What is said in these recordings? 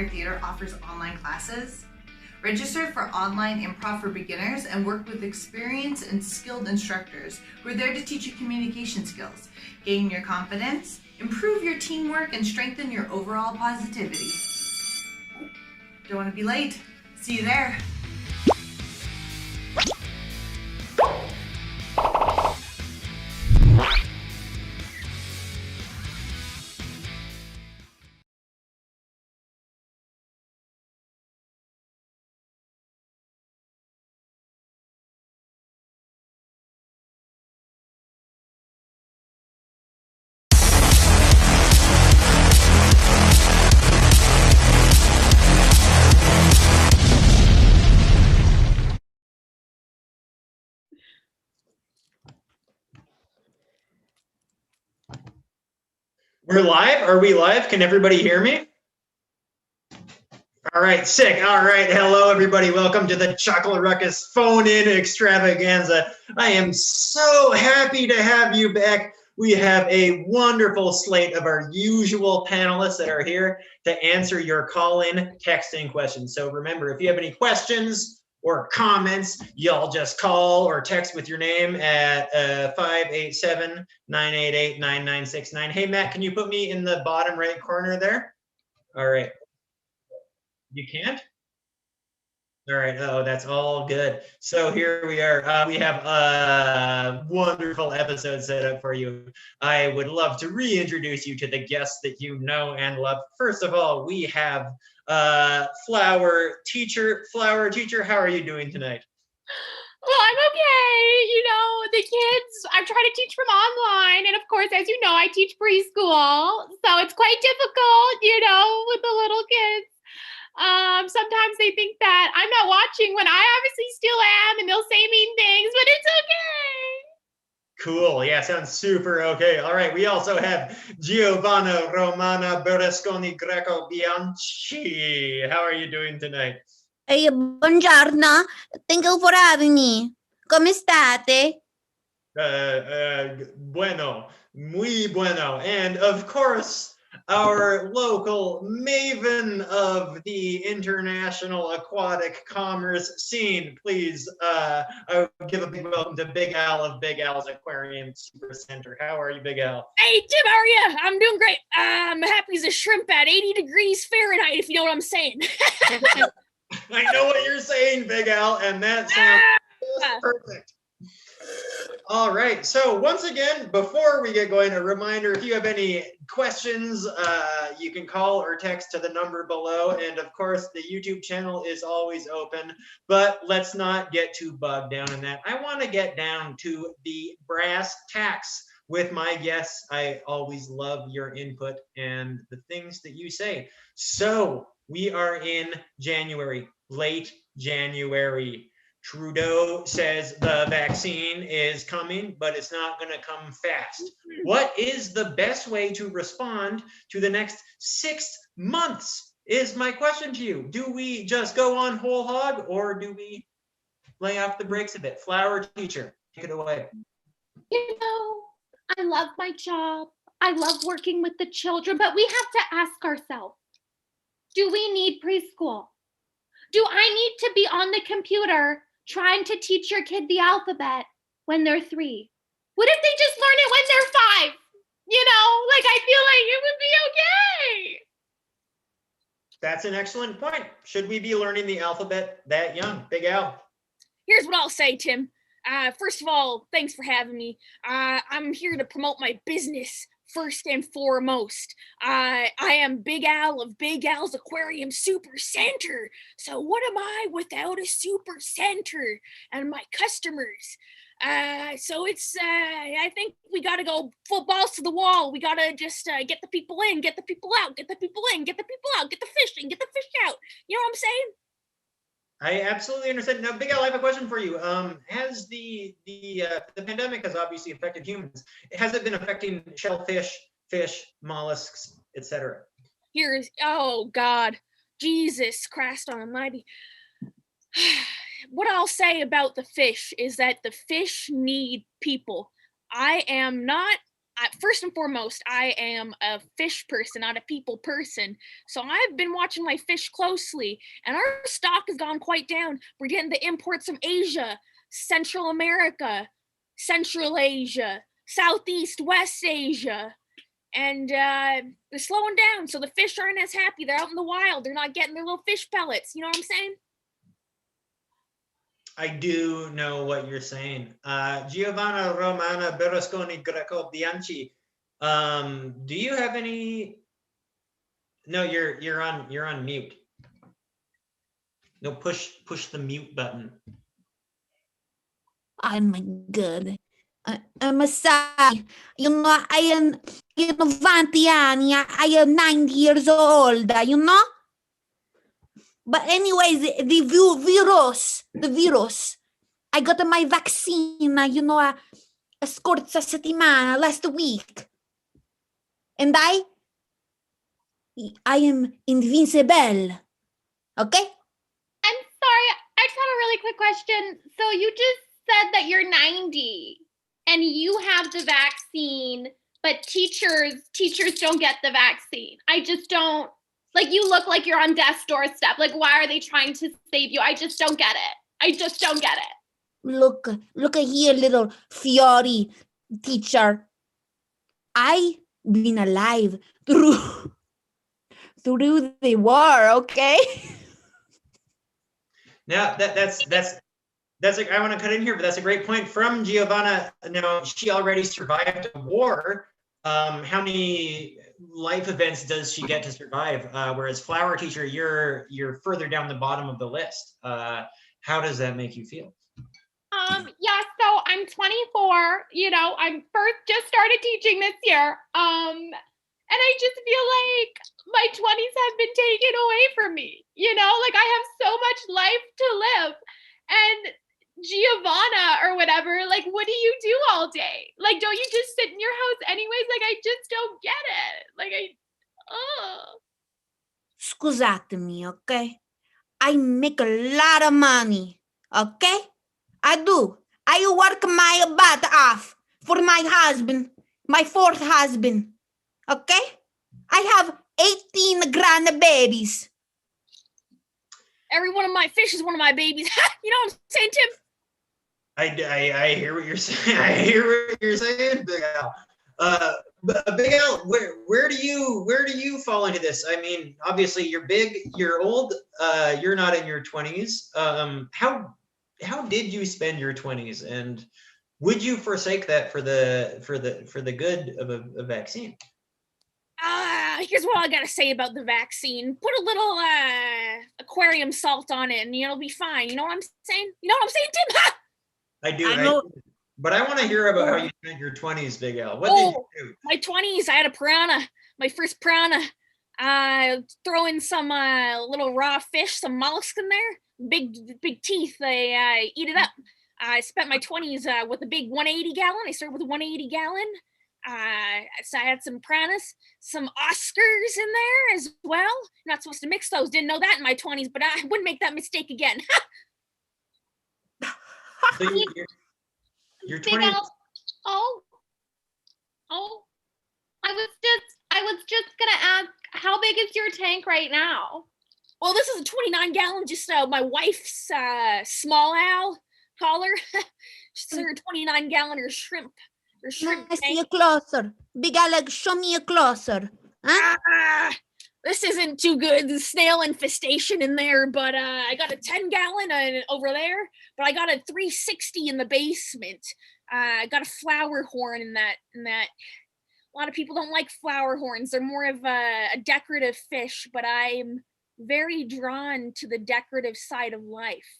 Theater offers online classes. Register for online improv for beginners and work with experienced and skilled instructors who are there to teach you communication skills, gain your confidence, improve your teamwork, and strengthen your overall positivity. Don't want to be late. See you there. We're live? Are we live? Can everybody hear me? All right, sick. All right, hello everybody. Welcome to the Chuckle Ruckus phone-in extravaganza. I am so happy to have you back. We have a wonderful slate of our usual panelists that are here to answer your call-in texting questions. So remember, if you have any questions or comments, y'all just call or text with your name at 587-988-9969. Hey, Matt, can you put me in the bottom right corner there? All right. You can't? All right. Oh, that's all good. So here we are. We have a wonderful episode set up for you. I would love to reintroduce you to the guests that you know and love. First of all, we have Flower Teacher. Flower Teacher, how are you doing tonight? Well, I'm okay. You know, the kids, I'm trying to teach from online. And of course, as you know, I teach preschool. So it's quite difficult, you know, with the little kids. Sometimes they think that I'm not watching when I obviously still am, and they'll say mean things, but it's okay. Cool. Yeah, sounds super okay. All right. We also have Giovanna Romana Berlusconi Greco Bianchi. How are you doing tonight? Hey, buongiorno. Thank you for having me. Come state? Bueno, muy bueno. And of course, our local maven of the international aquatic commerce scene. Please, I would give a big welcome to Big Al of Big Al's Aquarium Super Center. How are you, Big Al? Hey, Tim, how are you? I'm doing great. I'm happy as a shrimp at 80 degrees Fahrenheit, if you know what I'm saying. I know what you're saying, Big Al, and that sounds perfect. All right, so once again, before we get going, a reminder, if you have any questions, you can call or text to the number below, and of course, the YouTube channel is always open, but let's not get too bogged down in that. I want to get down to the brass tacks with my guests. I always love your input and the things that you say. So, we are in January, late January. Trudeau says the vaccine is coming, but it's not going to come fast. What is the best way to respond to the next 6 months is my question to you. Do we just go on whole hog, or do we lay off the brakes a bit? Flower Teacher, take it away. You know, I love my job. I love working with the children, but we have to ask ourselves, do we need preschool? Do I need to be on the computer trying to teach your kid the alphabet when they're 3? What if they just learn it when they're 5? You know, like I feel like it would be okay. That's an excellent point. Should we be learning the alphabet that young? Big Al. Here's what I'll say, Tim. First of all, thanks for having me. I'm here to promote my business. First and foremost, I am Big Al of Big Al's Aquarium Super Center. So what am I without a super center and my customers? So it's, I think we got to go full balls to the wall. We got to just get the people in, get the people out, get the people in, get the people out, get the fish in, get the fish out. You know what I'm saying? I absolutely understand. Now, Big Al, I have a question for you. Has the pandemic has obviously affected humans? Has it been affecting shellfish, fish, mollusks, etc.? Oh God, Jesus Christ Almighty. What I'll say about the fish is that the fish need people. I am not. First and foremost, I am a fish person, not a people person. So I've been watching my fish closely, and our stock has gone quite down. We're getting the imports from Asia, Central America, Central Asia, Southeast, West Asia, and they're slowing down. So the fish aren't as happy. They're out in the wild. They're not getting their little fish pellets. You know what I'm saying? I do know what you're saying. Giovanna Romana Berlusconi Greco Bianchi, do you have any? No, you're on mute. No, push the mute button. I'm good. I'm sorry. You know, I am 90 anni. I am 90 years old, you know? But anyways, the virus. I got my vaccine, you know, a scorsa settimana, last week. and I am invincible. Okay? I'm sorry, I just have a really quick question. So you just said that you're 90 and you have the vaccine, but teachers don't get the vaccine. I just don't, like, you look like you're on death's doorstep. Like, why are they trying to save you? I just don't get it. I just don't get it. Look here, little Fiori teacher. I've been alive through the war, okay? Now that's like, I want to cut in here, but that's a great point from Giovanna. Now, she already survived a war. How many life events does she get to survive? Whereas Flower Teacher, you're further down the bottom of the list. How does that make you feel? Yeah, so I'm 24, you know, I'm just started teaching this year. And I just feel like my 20s have been taken away from me, you know, like I have so much life to live. And Giovanna or whatever, like, what do you do all day? Like, don't you just sit in your house anyways? Like, I just don't get it. Like, Scusatemi, okay? I make a lot of money, okay? I do. I work my butt off for my husband, my fourth husband, okay? I have 18 grandbabies. Every one of my fish is one of my babies. You know what I'm saying, Tim? I hear what you're saying. I hear what you're saying, Big Al. But Big Al, where do you fall into this? I mean, obviously you're big, you're old, you're not in your 20s. How did you spend your 20s, and would you forsake that for the good of a vaccine? Here's what I gotta say about the vaccine. Put a little aquarium salt on it and it'll be fine. You know what I'm saying? You know what I'm saying, Tim? Ha! I do. I know. But I want to hear about how you spent your 20s, Big Al. What did you do? My 20s, I had a piranha, my first piranha. Throw in some little raw fish, some mollusks in there. Big teeth. They eat it up. I spent my 20s with a big 180 gallon. I started with a 180 gallon. So I had some piranhas, some Oscars in there as well. Not supposed to mix those. Didn't know that in my 20s, but I wouldn't make that mistake again. So you're 20. Oh, I was just gonna ask, how big is your tank right now? Well, this is a 29 gallon, just my wife's small owl collar. She's her 29 gallon or shrimp I see tank. you closer. Big Alex, show me a closer. Huh? This isn't too good. The snail infestation in there, but I got a 10 gallon over there, but I got a 360 in the basement. I got a flower horn in that. A lot of people don't like flower horns. They're more of a decorative fish, but I'm very drawn to the decorative side of life.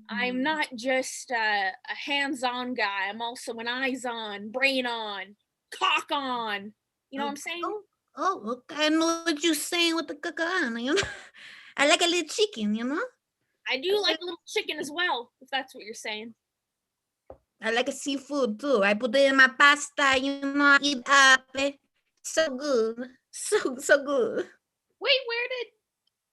I'm not just a hands-on guy. I'm also an eyes-on, brain-on, cock-on. You know what I'm saying? Oh, okay. I know what you're saying with the cacana, you know? I like a little chicken, you know? I do like a little chicken as well, if that's what you're saying. I like a seafood too. I put it in my pasta, you know, I eat up. So good. So good. Wait,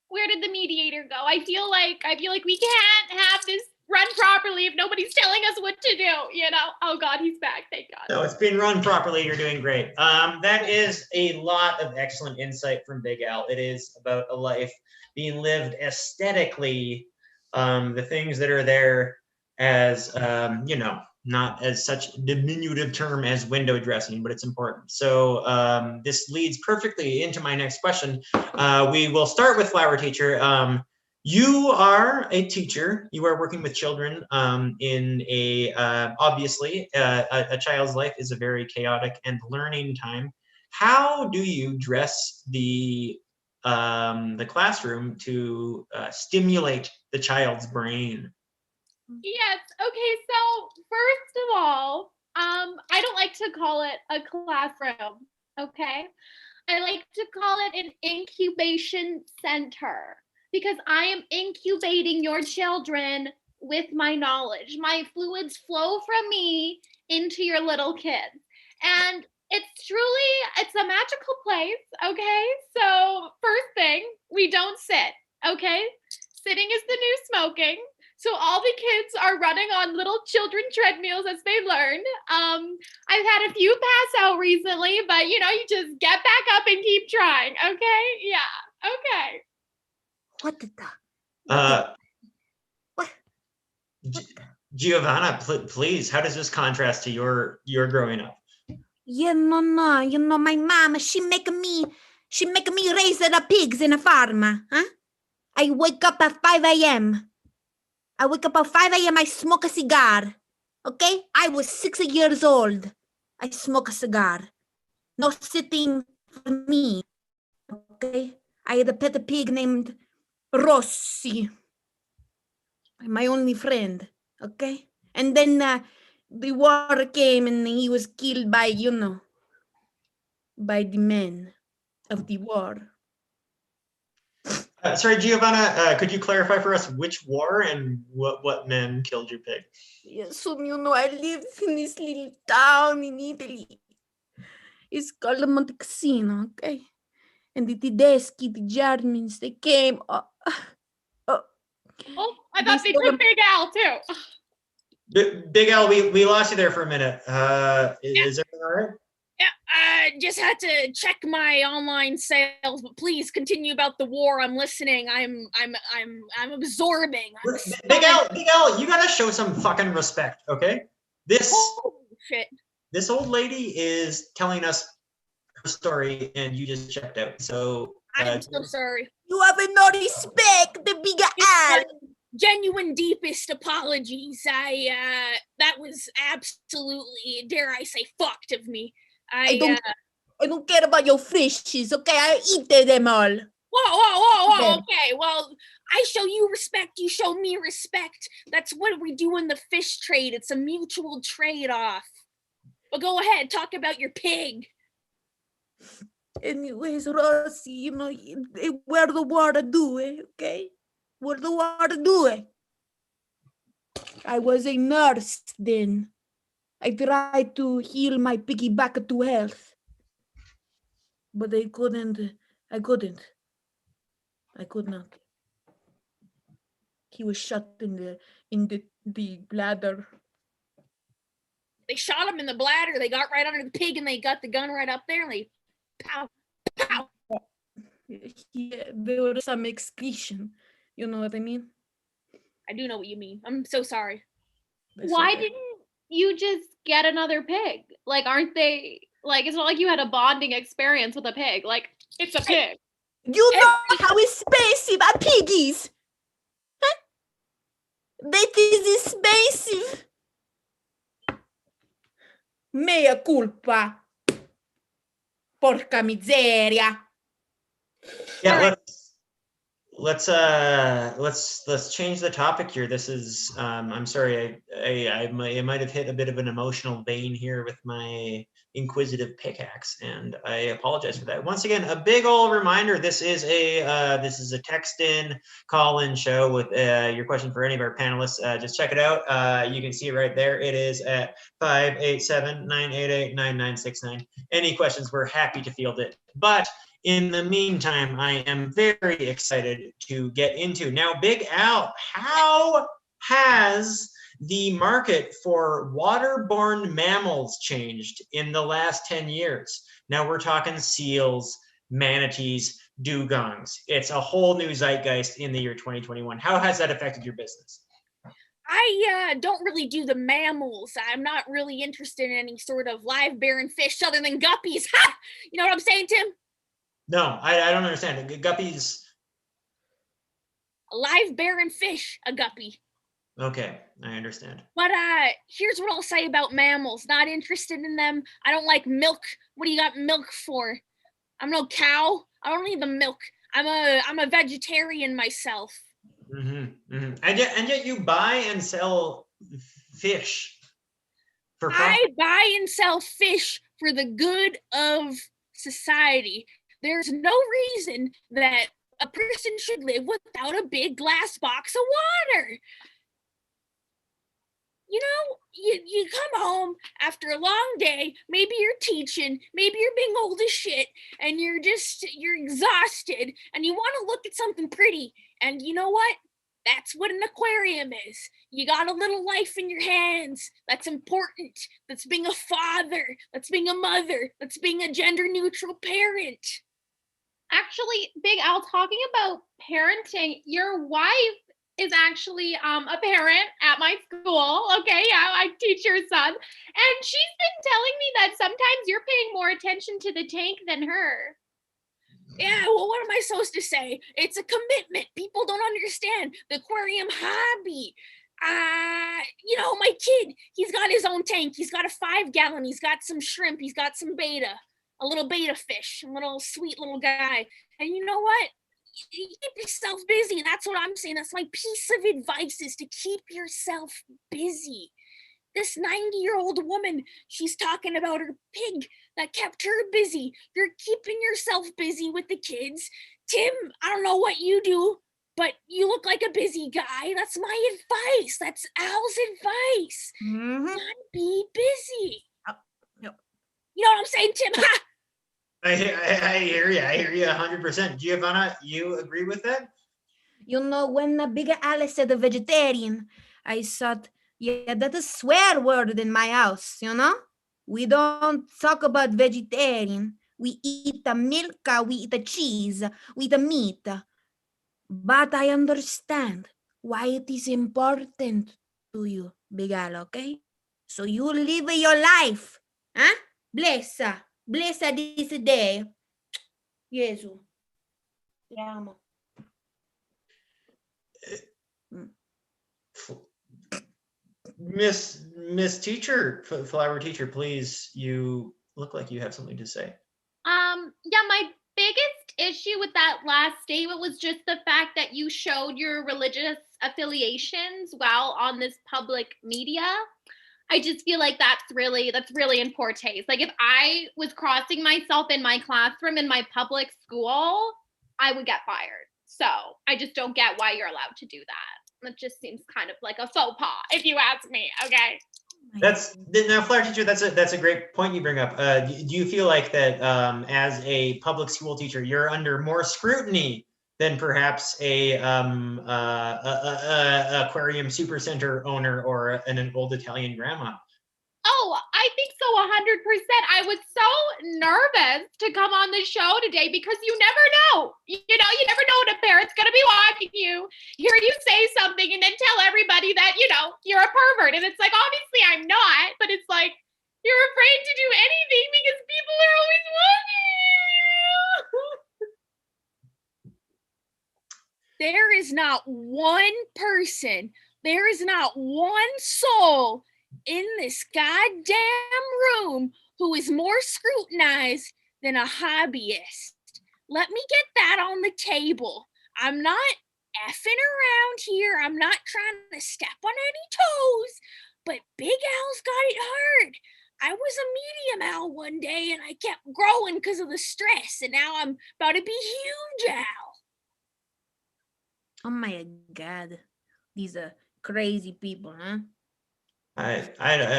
where did the mediator go? I feel like we can't have this run properly if nobody's telling us what to do, you know? Oh God, he's back, thank God. No, it's been run properly. You're doing great. That is a lot of excellent insight from Big Al. It is about a life being lived aesthetically, the things that are there as, you know, not as such a diminutive term as window dressing, but it's important. So this leads perfectly into my next question. We will start with Flower Teacher. You are a teacher. You are working with children in a, obviously, a child's life is a very chaotic and learning time. How do you dress the classroom to stimulate the child's brain? Yes, okay, so first of all, I don't like to call it a classroom, okay? I like to call it an incubation center because I am incubating your children with my knowledge. My fluids flow from me into your little kids. And It's a magical place, okay? So first thing, we don't sit, okay? Sitting is the new smoking. So all the kids are running on little children treadmills as they learn. I've had a few pass out recently, but you just get back up and keep trying, okay? Yeah, okay. What the? What? Giovanna, please, how does this contrast to your growing up? Yeah, no. My mom, she make me raise the pigs in a farm, huh? I wake up at 5 a.m. I smoke a cigar, okay? I was 6 years old. I smoke a cigar. No sitting for me, okay? I had a pet pig named Rossi, my only friend, okay? And then the war came and he was killed by, by the men of the war. Sorry, Giovanna, could you clarify for us which war and what men killed your pig? Yes, so I live in this little town in Italy. It's called Monte Cassino, okay? And the Tedeschi, the Germans, they came. Oh, I thought they took Big Al too. Big Al, we lost you there for a minute. Is everything all right? Yeah, I just had to check my online sales, but please continue about the war. I'm listening. I'm absorbing. Big Al, you gotta show some fucking respect, okay? Oh, shit. This old lady is telling us her story, and you just checked out. So I'm so sorry. You have no respect, the Big Al. Genuine deepest apologies. That was absolutely, dare I say, fucked of me. I don't care about your fishes, okay? I eat them all. Whoa. Okay, well, I show you respect, you show me respect. That's what we do in the fish trade. It's a mutual trade-off. But go ahead, talk about your pig. Anyways, Rossi, where the water do it, okay? Where the water do it? I was a nurse then. I tried to heal my piggy back to health. But I could not. He was shot in the bladder. They shot him in the bladder. They got right under the pig and they got the gun right up there and they pow, pow. Yeah, there was some excretion. You know what I mean? I do know what you mean. I'm so sorry. Why didn't you just get another pig? Like, aren't they, like, it's not like you had a bonding experience with a pig. Like, it's a pig. You know how expensive are piggies? Huh? That is expensive. Mea culpa. Porca miseria. Yeah, let's change the topic here. This is I'm sorry, I might have hit a bit of an emotional vein here with my inquisitive pickaxe, and I apologize for that. Once again, a big old reminder, this is a text in call in show with your question for any of our panelists. Just check it out. You can see it right there. It is at 587-988-9969. Any questions, we're happy to field it. But in the meantime, I am very excited to get into. Now, Big Al, how has the market for waterborne mammals changed in the last 10 years? Now we're talking seals, manatees, dugongs. It's a whole new zeitgeist in the year 2021. How has that affected your business? I don't really do the mammals. I'm not really interested in any sort of live bearing fish other than guppies. Ha! You know what I'm saying, Tim? No, I don't understand. Guppies. A live bearing fish, a guppy. Okay, I understand. But here's what I'll say about mammals. Not interested in them. I don't like milk. What do you got milk for? I'm no cow. I don't need the milk. I'm a vegetarian myself. And yet you buy and sell fish for profit. I buy and sell fish for the good of society. There's no reason that a person should live without a big glass box of water. you know, you come home after a long day, maybe you're teaching, maybe you're being old as shit, and you're exhausted, and you want to look at something pretty, and you know what? That's what an aquarium is. You got a little life in your hands. That's important. That's being a father. That's being a mother. That's being a gender neutral parent. Actually, Big Al, talking about parenting, your wife is actually a parent at my school. Okay, yeah, I teach your son. And she's been telling me that sometimes you're paying more attention to the tank than her. Yeah, well, what am I supposed to say? It's a commitment. People don't understand the aquarium hobby. You know, my kid, he's got his own tank. He's got a 5-gallon. He's got some shrimp. He's got some beta, a little beta fish, a little sweet little guy. And you know what? You keep yourself busy. That's what I'm saying. That's my piece of advice, is to keep yourself busy. This 90-year-old woman, she's talking about her pig that kept her busy. You're keeping yourself busy with the kids. Tim, I don't know what you do, but you look like a busy guy. That's my advice. That's Al's advice. Not be busy. Yep. You know what I'm saying, Tim? Ha! I hear you. I hear you 100%. Giovanna, you agree with that? You know, when the big Alice said a vegetarian, I thought, yeah, that's a swear word in my house, you know? We don't talk about vegetarian. We eat the milk, we eat the cheese, we eat the meat. But I understand why it is important to you, Big Al, okay? So you live your life, huh? Bless this day. Gesù. Ti amo. Miss Teacher, Flower Teacher, please, you look like you have something to say. Yeah, my biggest issue with that last statement was just the fact that you showed your religious affiliations while on this public media. I just feel like that's really in poor taste. Like, if I was crossing myself in my classroom in my public school, I would get fired. So I just don't get why you're allowed to do that. It just seems kind of like a faux pas, if you ask me. Okay. Now, Flower Teacher, that's a great point you bring up. Do you feel like that as a public school teacher, you're under more scrutiny than perhaps a aquarium supercenter owner or an old Italian grandma? Oh, I think so, 100%. I was so nervous to come on the show today because you never know. You know, you never know when a parent's going to be watching you, hear you say something, and then tell everybody that, you know, you're a pervert. And it's like, obviously I'm not, but it's like, you're afraid to do anything because people are always watching you. There is not one person, there is not one soul in this goddamn room who is more scrutinized than a hobbyist. Let me get that on the table. I'm not effing around here. I'm not trying to step on any toes, but Big Al's got it hard. I was a medium Al one day and I kept growing because of the stress, and now I'm about to be huge Al. Oh my God. These are crazy people, huh? I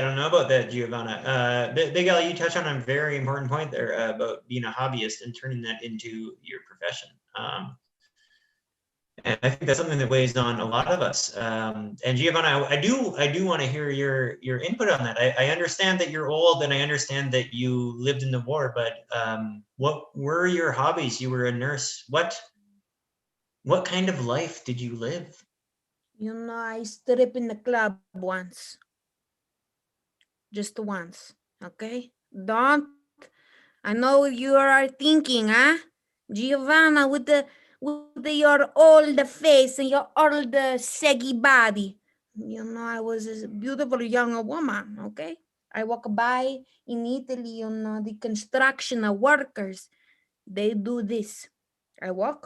don't know about that, Giovanna. Big Al, you touched on a very important point there about being a hobbyist and turning that into your profession. And I think that's something that weighs on a lot of us. And Giovanna, I do want to hear your input on that. I understand that you're old, and I understand that you lived in the war, but what were your hobbies? You were a nurse. What kind of life did you live? You know, I stripped in the club once. Just once, okay? Don't. I know you are thinking, huh? Giovanna, with your old face and your old saggy body. You know, I was a beautiful young woman, okay? I walk by in Italy, you know, the construction workers, they do this. I walk,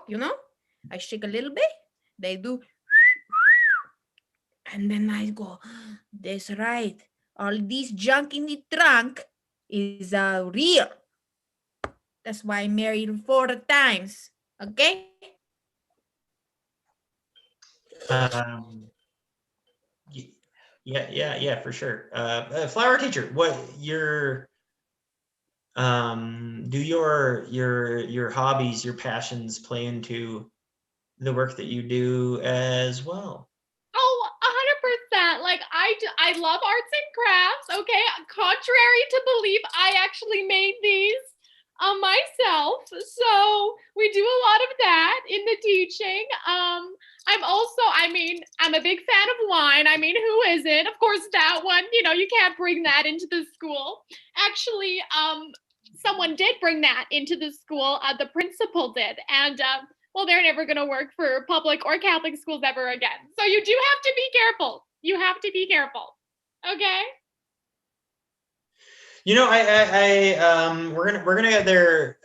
you know? I shake a little bit, they do. And then I go, that's right. All this junk in the trunk is real. That's why I married 4 times, okay? Yeah, for sure. Flower teacher, what your do your hobbies, your passions play into the work that you do as well? Oh, 100%. Like I love arts and crafts. Okay, contrary to belief, I actually made these myself. So we do a lot of that in the teaching. I'm also, I'm a big fan of wine. I mean, who isn't? Of course, that one. You can't bring that into the school. Actually, someone did bring that into the school. The principal did, and well, they're never going to work for public or Catholic schools ever again. So you do have to be careful. You have to be careful. Okay. We're gonna get there,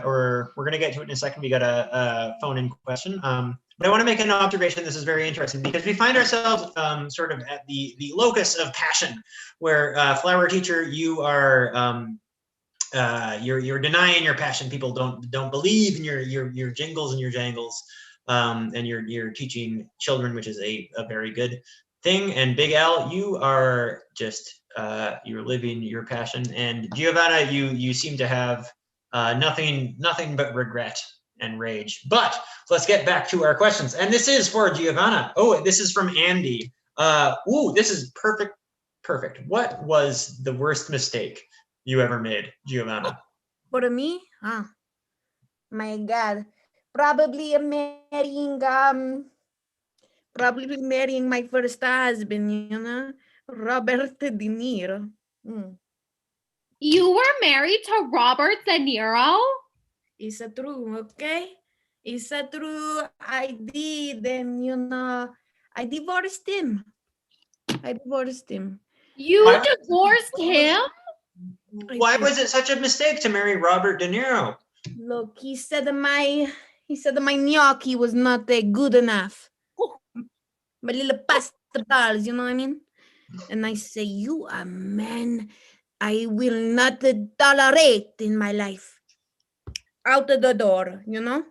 or we're gonna get to it in a second. We got a phone-in question. But I want to make an observation. This is very interesting because we find ourselves sort of at the locus of passion, where flower teacher, you are you're denying your passion. People don't believe in your jingles and your jangles, and you're teaching children, which is a very good thing. And Big Al, you are just you're living your passion. And Giovanna, you seem to have nothing but regret and rage. But let's get back to our questions. And this is for Giovanna. Oh, this is from Andy. This is perfect. What was the worst mistake you ever made, Giovanna? For me? My God. Probably marrying my first husband, Robert De Niro. You were married to Robert De Niro? It's a true, okay? It's a true. I did, and I divorced him. You divorced him? Why was it such a mistake to marry Robert De Niro? Look, he said my gnocchi was not good enough. My little pasta balls, you know what I mean? And I say, you are man I will not tolerate in my life. Out of the door, 100%.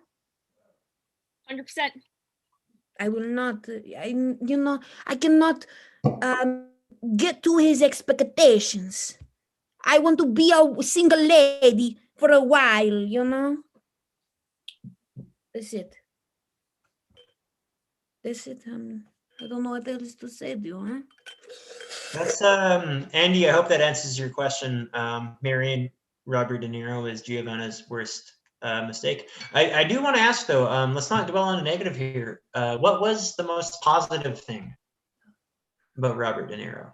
I will not. I cannot get to his expectations. I want to be a single lady for a while, That's it. I don't know what else to say to you, huh? That's Andy, I hope that answers your question. Marrying Robert De Niro is Giovanna's worst mistake. I do want to ask though, let's not dwell on a negative here. What was the most positive thing about Robert De Niro?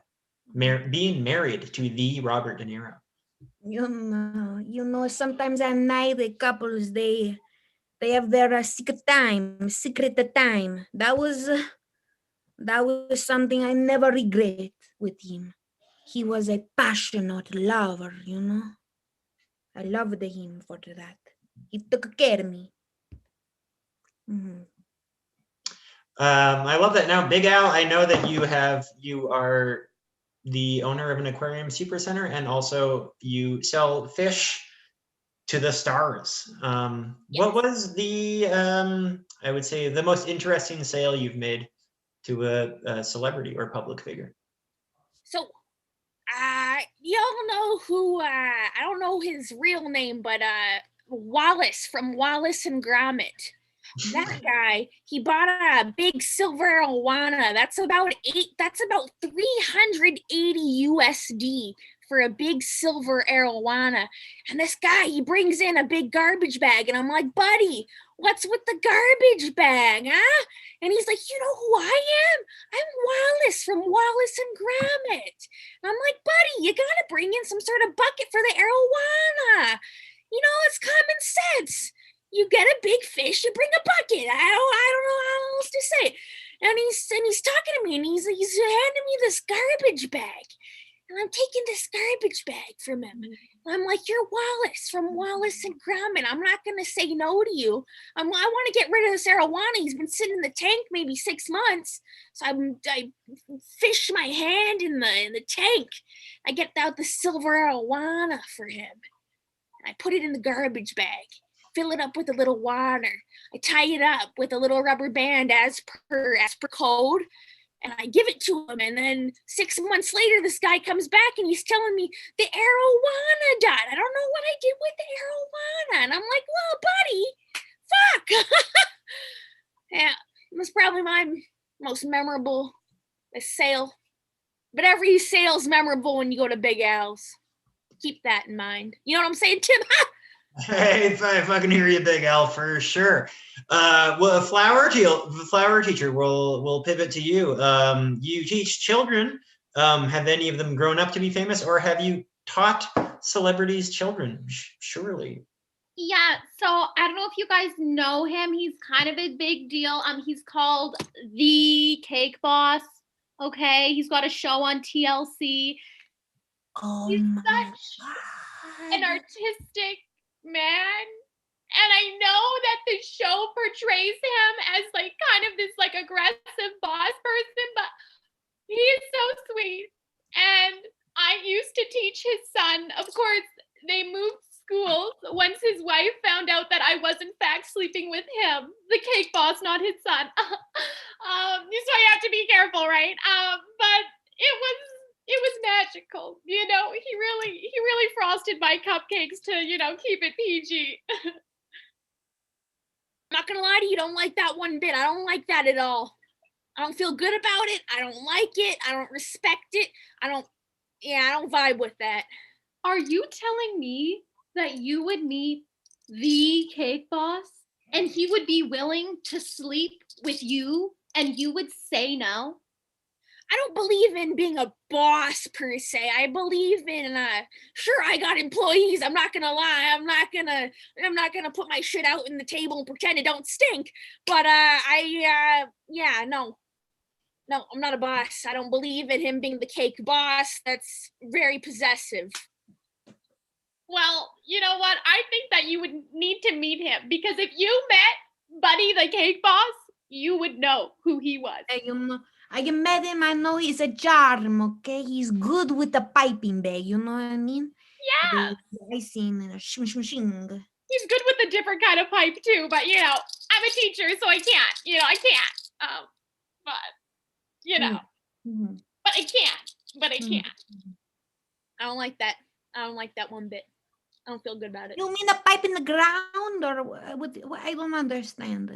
Being married to the Robert De Niro. Sometimes at night the couples they have their secret time. That was something I never regret with him. He was a passionate lover, I loved him for that. He took care of me. I love that. Now, Big Al, I know that you are the owner of an aquarium super center, and also you sell fish to the stars. What was the I would say the most interesting sale you've made to a celebrity or public figure? So y'all know who I don't know his real name, but Wallace from Wallace and Gromit. That guy, he bought a big silver arowana. That's about 380 USD for a big silver arowana. And this guy, he brings in a big garbage bag, and I'm like, buddy, what's with the garbage bag, huh? And he's like, you know who I am? I'm Wallace from Wallace and Gromit. And I'm like, buddy, you gotta bring in some sort of bucket for the arowana. It's common sense. You get a big fish, you bring a bucket. I don't know how else to say it. And he's talking to me, and he's handing me this garbage bag. And I'm taking this garbage bag from him. And I'm like, you're Wallace from Wallace and Gromit. I'm not going to say no to you. I want to get rid of this arowana. He's been sitting in the tank maybe 6 months. So I fish my hand in the tank. I get out the silver arowana for him. And I put it in the garbage bag. Fill it up with a little water. I tie it up with a little rubber band as per code. And I give it to him, and then 6 months later, this guy comes back and he's telling me the arowana died. I don't know what I did with the arowana. And I'm like, well, buddy, fuck. Yeah, it was probably my most memorable sale. But every sale's memorable when you go to Big Al's. Keep that in mind. You know what I'm saying, Tim? Hey, if I can hear you, Big Al, for sure. Well, flower teacher, we'll pivot to you. You teach children. Have any of them grown up to be famous, or have you taught celebrities children? Surely. Yeah, so I don't know if you guys know him. He's kind of a big deal. He's called the Cake Boss. Okay, he's got a show on TLC. Oh He's my such God. an artistic man, and I know that the show portrays him as like kind of this like aggressive boss person, but he is so sweet. And I used to teach his son. Of course, they moved schools once his wife found out that I was in fact sleeping with him, the cake boss, not his son. So you have to be careful, right? But it was magical. You know, he really frosted my cupcakes to, you know, keep it PG. I'm not gonna lie to you, don't like that one bit. I don't like that at all. I don't feel good about it. I don't like it. I don't respect it. I don't vibe with that. Are you telling me that you would meet the cake boss and he would be willing to sleep with you and you would say no? I don't believe in being a boss per se. I believe in sure, I got employees. I'm not gonna lie. I'm not gonna put my shit out in the table and pretend it don't stink. But no, I'm not a boss. I don't believe in him being the cake boss. That's very possessive. Well, you know what? I think that you would need to meet him, because if you met Buddy the cake boss, you would know who he was. I met him. I know he's a charm, okay? He's good with the piping bag, you know what I mean? Yeah. I seen it. Shing. He's good with a different kind of pipe too, but you know, I'm a teacher, so I can't. You know, I can't. But you know, Mm-hmm. but I can't. I don't like that. I don't like that one bit. I don't feel good about it. You mean a pipe in the ground, or what? I don't understand.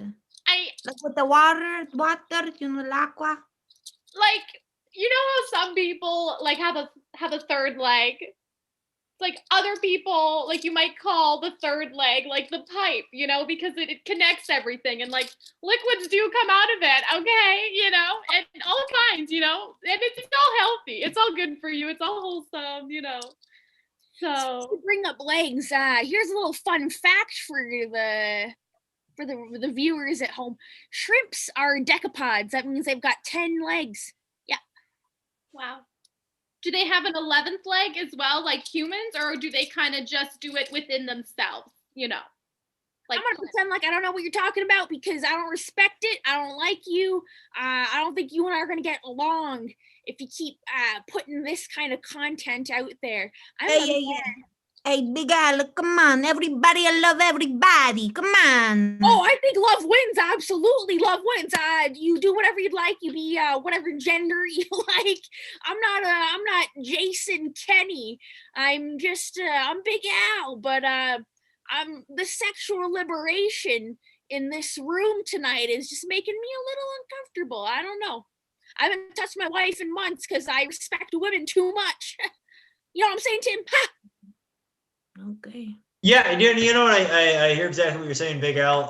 Like with the water, you know, l'aqua. Like, you know how some people like have a third leg? Like other people, like you might call the third leg like the pipe, you know, because it connects everything, and like liquids do come out of it, okay, you know, and all kinds, you know, and it's all healthy. It's all good for you. It's all wholesome, you know. So to bring up legs, here's a little fun fact for the viewers at home. Shrimps are decapods. That means they've got 10 legs. Yeah. Wow. Do they have an 11th leg as well, like humans, or do they kind of just do it within themselves, you know? Like, I'm gonna pretend like I don't know what you're talking about, because I don't respect it. I don't like you. I don't think you and I are gonna get along if you keep putting this kind of content out there. Hey, Big Al, come on. Everybody, I love everybody. Come on. Oh, I think love wins. Absolutely, love wins. You do whatever you'd like. You be whatever gender you like. I'm not Jason Kenny. I'm just I'm Big Al, but I'm the sexual liberation in this room tonight is just making me a little uncomfortable. I don't know. I haven't touched my wife in months because I respect women too much. You know what I'm saying, Tim? Ha! Okay. Yeah, you know what? I hear exactly what you're saying, Big Al.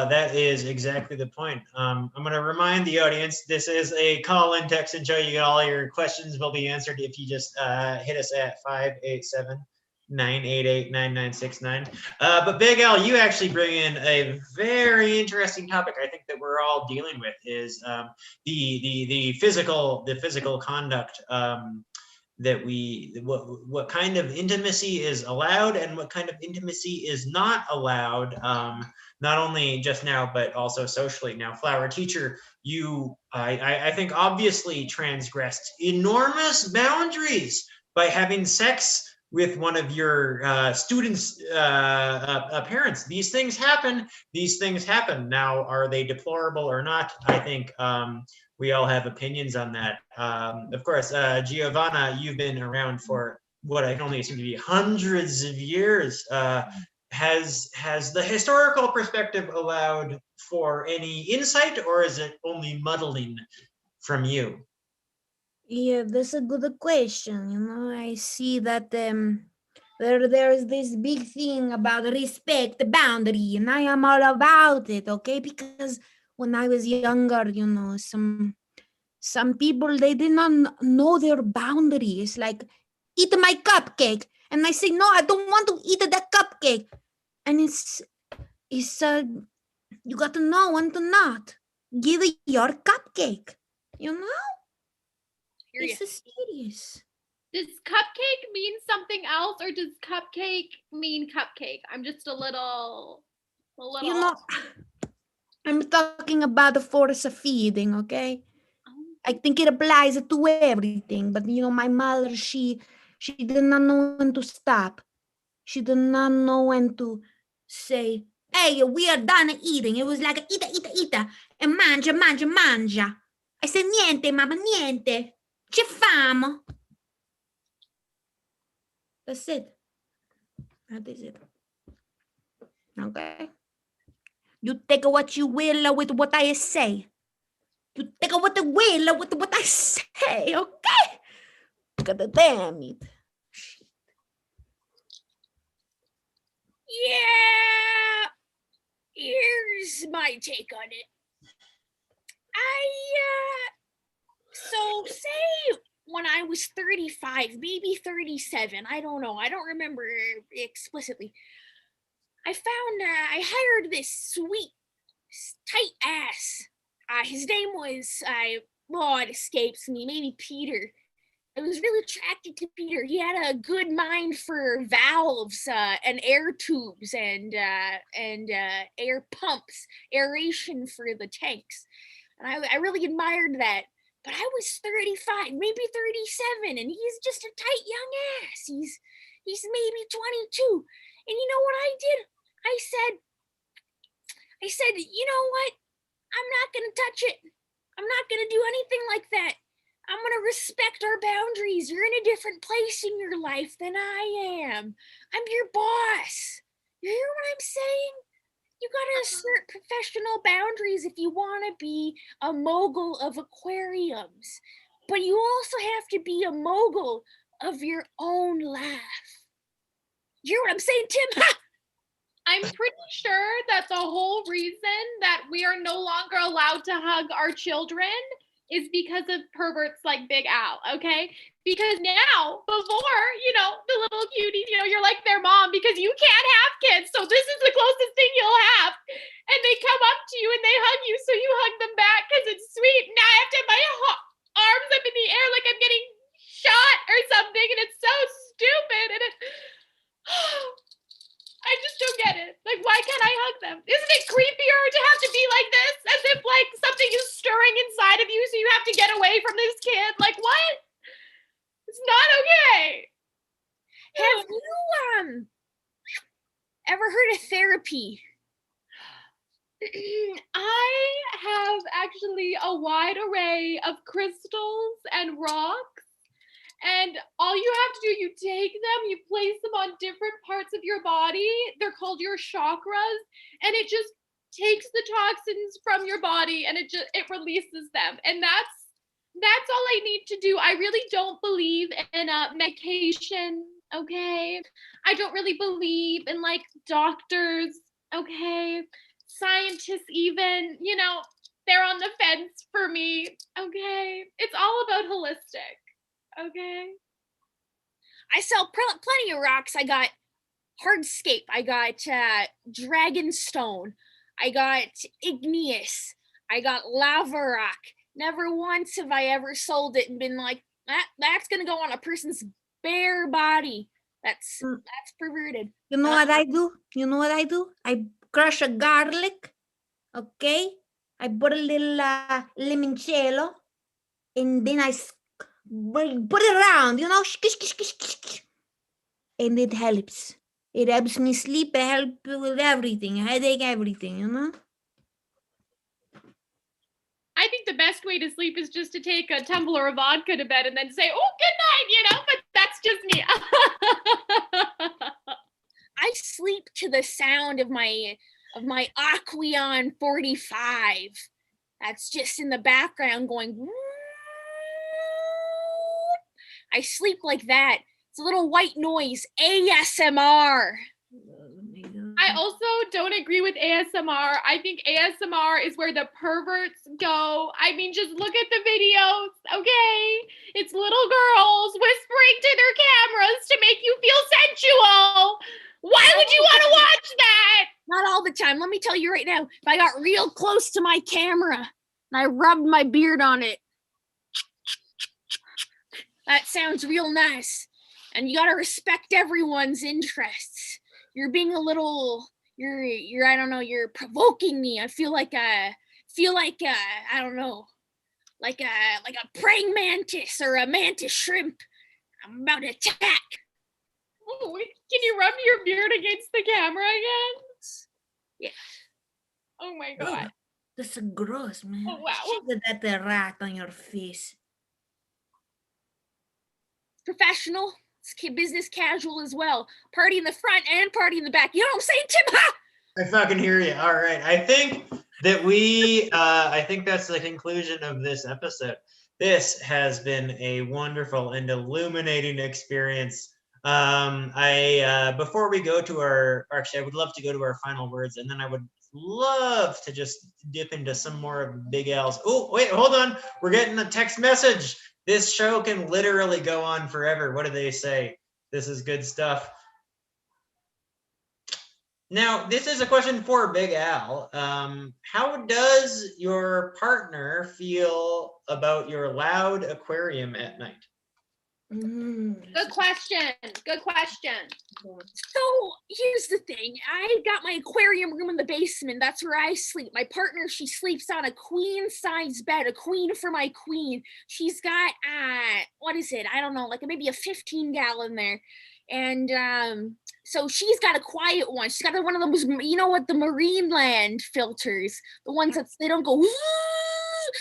That is exactly the point. I'm going to remind the audience, this is a call-in text and show. You all your questions will be answered if you just hit us at 587-988-9969. But Big Al, you actually bring in a very interesting topic. I think that we're all dealing with is the physical conduct. That what kind of intimacy is allowed and what kind of intimacy is not allowed, not only just now but also socially. Now, Flower Teacher, you I think obviously transgressed enormous boundaries by having sex with one of your students' parents. These things happen. Now, are they deplorable or not? I think we all have opinions on that. Of course, Giovanna, you've been around for what I can only assume to be hundreds of years. Has the historical perspective allowed for any insight, or is it only muddling from you? Yeah, that's a good question. You know, I see that there's this big thing about respect, boundary, and I am all about it, okay? Because when I was younger, you know, some people, they did not know their boundaries. Like, eat my cupcake, and I say, no, I don't want to eat that cupcake. And it's you got to know when to not give your cupcake. You know, Hear ya. it's so serious. Does cupcake mean something else, or does cupcake mean cupcake? I'm just a little. You know, I'm talking about the force of feeding, okay? I think it applies to everything, but you know, my mother, she did not know when to stop. She did not know when to say, hey, we are done eating. It was like, ita, and mangia. I said, niente, mamma, niente. C'è famo. That's it. That is it. Okay? You take what you will with what I say. You take what the will with what I say, okay? God damn it. Yeah. Here's my take on it. So say when I was 35, maybe 37, I don't know, I don't remember explicitly. I hired this sweet, tight ass. His name was, it escapes me, maybe Peter. I was really attracted to Peter. He had a good mind for valves and air tubes and air pumps, aeration for the tanks. And I really admired that. But I was 35, maybe 37, and he's just a tight young ass. He's maybe 22. And you know what I did? I said, you know what? I'm not gonna touch it. I'm not gonna do anything like that. I'm gonna respect our boundaries. You're in a different place in your life than I am. I'm your boss. You hear what I'm saying? You gotta assert professional boundaries if you wanna be a mogul of aquariums. But you also have to be a mogul of your own life. You hear what I'm saying, Tim? I'm pretty sure that the whole reason that we are no longer allowed to hug our children is because of perverts like Big Al, okay? Because now, before, you know, the little cuties, you know, you're like their mom because you can't have kids, so this is the closest thing you'll have. And they come up to you and they hug you, so you hug them back because it's sweet. Now I have to have my arms up in the air like I'm getting shot or something, and it's so stupid, and I just don't get it. Like, why can't I hug them? Isn't it creepier to have to be like this? As if, like, something is stirring inside of you, so you have to get away from this kid? Like, what? It's not okay. Have you ever heard of therapy? I have actually a wide array of crystals and rocks. And all you have to do, you take them, you place them on different parts of your body. They're called your chakras, and it just takes the toxins from your body and it releases them. And that's all I need to do. I really don't believe in medication, okay? I don't really believe in like doctors, okay? Scientists even, you know, they're on the fence for me, okay? It's all about holistic. Okay. I sell plenty of rocks. I got hardscape. I got dragonstone. I got igneous. I got lava rock. Never once have I ever sold it and been like, that's gonna go on a person's bare body. That's perverted. You know what I do? You know what I do? I crush a garlic, okay? I put a little limoncello, and then I put it around, you know, and it helps. It helps me sleep. It helps with everything, headache, everything, you know. I think the best way to sleep is just to take a tumbler of vodka to bed and then say, oh, good night, but that's just me. I sleep to the sound of my Aqueon 45. That's just in the background going. I sleep like that. It's a little white noise, ASMR. I also don't agree with ASMR. I think ASMR is where the perverts go. I mean, just look at the videos, okay? It's little girls whispering to their cameras to make you feel sensual. Why would you want to watch that? Not all the time. Let me tell you right now, if I got real close to my camera and I rubbed my beard on it, that sounds real nice. And you gotta respect everyone's interests. You're being a little, you're I don't know, you're provoking me. I feel like I don't know, like a praying mantis or a mantis shrimp. I'm about to attack. Oh, can you rub your beard against the camera again? Yeah. Oh my God. That's gross, man. Oh, wow. Should have that rat on your face. Professional. It's business casual as well. Party in the front and party in the back. You know what I'm saying, Tim? Ha! I fucking hear you. All right. I think that I think that's the conclusion of this episode. This has been a wonderful and illuminating experience. Before we go to actually, I would love to go to our final words, and then I would love to just dip into some more of Big Al's. Oh, wait, hold on. We're getting a text message. This show can literally go on forever. What do they say? This is good stuff. Now, this is a question for Big Al. How does your partner feel about your loud aquarium at night? Good question. Good question. So here's the thing. I got my aquarium room in the basement. That's where I sleep. My partner, she sleeps on a queen size bed, a queen for my queen. She's got, what is it? I don't know, like maybe a 15-gallon there. And so she's got a quiet one. She's got one of those, you know what, the Marineland filters, the ones that they don't go,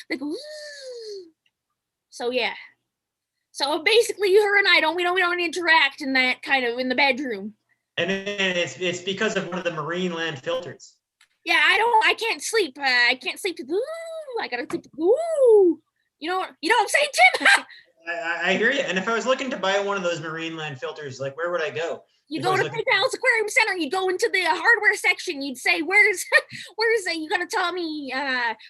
they go. So yeah. So basically, her and I we don't interact in that kind of in the bedroom. And it's because of one of the Marineland filters. Yeah, I can't sleep. I can't sleep to I gotta sleep to You know what I'm saying, Tim? I hear you. And if I was looking to buy one of those Marineland filters, like where would I go? You go to Big Al's Aquarium Center, you go into the hardware section, you'd say, where's you gotta tell me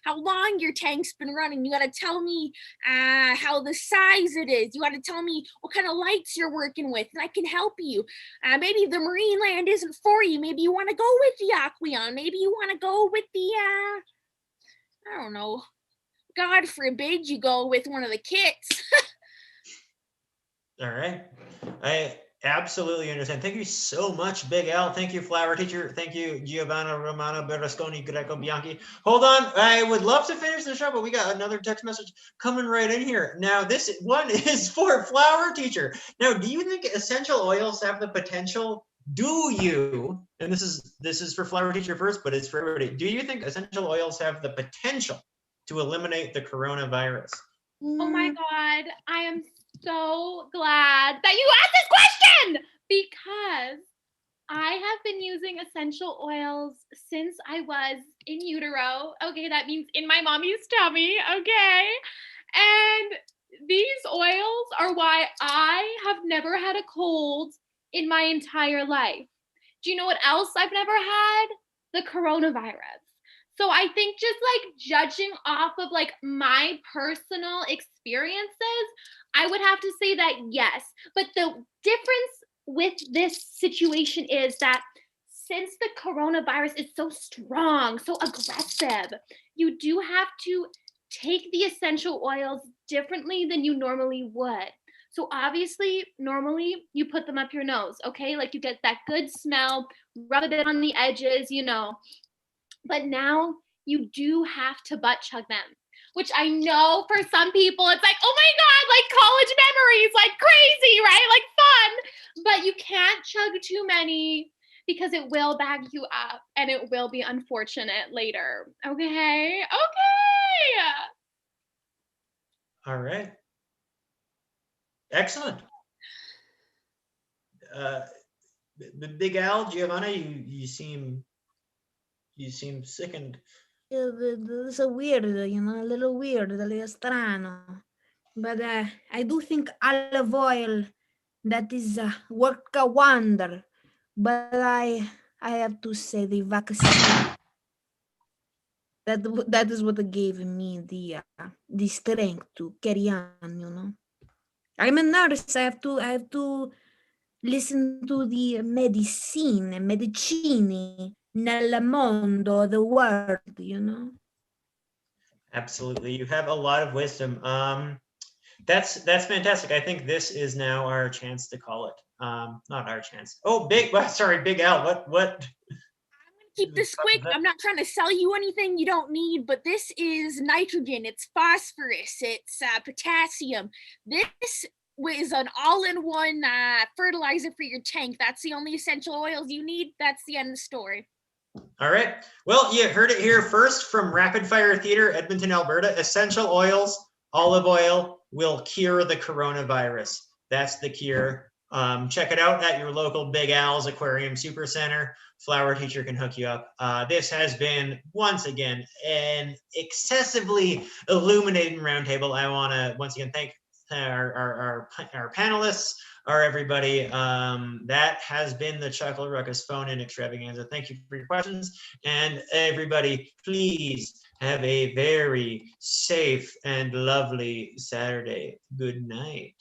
how long your tank's been running, you gotta tell me how the size it is, you gotta tell me what kind of lights you're working with, and I can help you. Maybe the Marineland isn't for you, maybe you wanna go with the Aqueon, maybe you wanna go with the, I don't know, God forbid you go with one of the kits. All right. I absolutely understand. Thank you so much, Big Al. Thank you, Flower Teacher. Thank you, Giovanna Romano Berlusconi Greco Bianchi. Hold on. I would love to finish the show, but we got another text message coming right in here. Now, this one is for Flower Teacher. Now, do you think essential oils have the potential? Do you, and this is for Flower Teacher first, but it's for everybody. Do you think essential oils have the potential to eliminate the coronavirus? Oh my God. I am so glad that you asked this question because I have been using essential oils since I was in utero. Okay, that means in my mommy's tummy. Okay. And these oils are why I have never had a cold in my entire life. Do you know what else I've never had? The coronavirus. So I think just like judging off of like my personal experiences, I would have to say that yes. But the difference with this situation is that since the coronavirus is so strong, so aggressive, you do have to take the essential oils differently than you normally would. So obviously, normally you put them up your nose, okay? Like you get that good smell, rub a bit on the edges, you know. But now you do have to butt chug them, which I know for some people, it's like, oh my God, like college memories, like crazy, right? Like fun, but you can't chug too many because it will bag you up and it will be unfortunate later. Okay. All right. Excellent. Big Al, Giovanna, you seem sickened. It's a weird, you know, a little weird, a little strano. But I do think olive oil, that is work a wonder. But I have to say the vaccine, that is what gave me the strength to carry on, you know. I'm a nurse. I have to listen to the medicini nel mondo, the world, you know. Absolutely, you have a lot of wisdom. That's fantastic. I think this is now our chance to call it. Not our chance. Oh, Big Al. What? Keep this quick. I'm not trying to sell you anything you don't need, but this is nitrogen, it's phosphorus, it's potassium. This is an all-in-one fertilizer for your tank. That's the only essential oils you need. That's the end of the story. All right. Well, you heard it here first from Rapid Fire Theater, Edmonton, Alberta. Essential oils, olive oil will cure the coronavirus. That's the cure. Check it out at your local Big Al's Aquarium Super Center. Flower Teacher can hook you up. This has been, once again, an excessively illuminating roundtable. I want to, once again, thank our panelists, everybody. That has been the Chuckle, Ruckus phone in Extravaganza. Thank you for your questions. And everybody, please have a very safe and lovely Saturday. Good night.